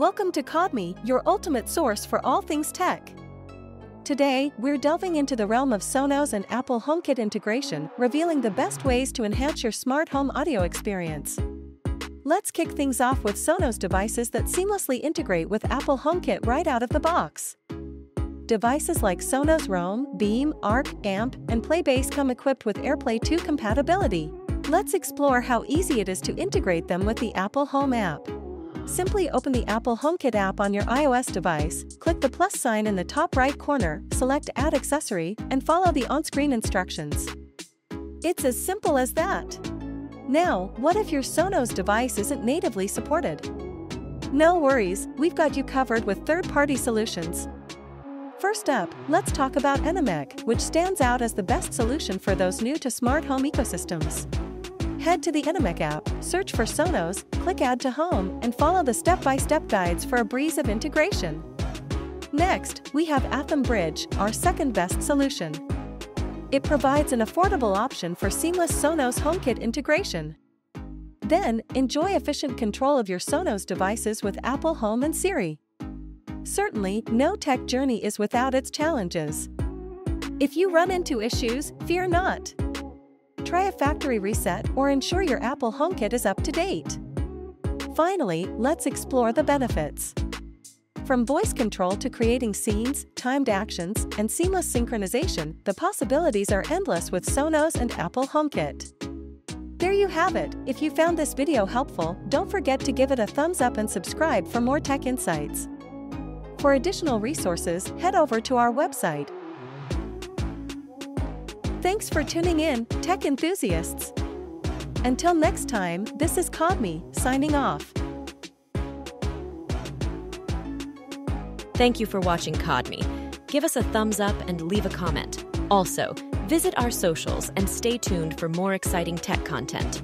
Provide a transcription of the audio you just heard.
Welcome to Kodmy, your ultimate source for all things tech. Today, we're delving into the realm of Sonos and Apple HomeKit integration, revealing the best ways to enhance your smart home audio experience. Let's kick things off with Sonos devices that seamlessly integrate with Apple HomeKit right out of the box. Devices like Sonos Roam, Beam, Arc, Amp, and Playbase come equipped with AirPlay 2 compatibility. Let's explore how easy it is to integrate them with the Apple Home app. Simply open the Apple HomeKit app on your iOS device, click the plus sign in the top right corner, select Add Accessory, and follow the on-screen instructions. It's as simple as that. Now, what if your Sonos device isn't natively supported? No worries, we've got you covered with third-party solutions. First up, let's talk about Enemec, which stands out as the best solution for those new to smart home ecosystems. Head to the Enemec app, search for Sonos, click Add to Home, and follow the step-by-step guides for a breeze of integration. Next, we have homebridge, our second-best solution. It provides an affordable option for seamless Sonos HomeKit integration. Then, enjoy efficient control of your Sonos devices with Apple Home and Siri. Certainly, no tech journey is without its challenges. If you run into issues, fear not. Try a factory reset or ensure your Apple HomeKit is up to date. Finally, let's explore the benefits. From voice control to creating scenes, timed actions, and seamless synchronization, the possibilities are endless with Sonos and Apple HomeKit. There you have it. If you found this video helpful, don't forget to give it a thumbs up and subscribe for more tech insights. For additional resources, head over to our website. Thanks for tuning in, tech enthusiasts. Until next time, this is Kodmy, signing off. Thank you for watching Kodmy. Give us a thumbs up and leave a comment. Also, visit our socials and stay tuned for more exciting tech content.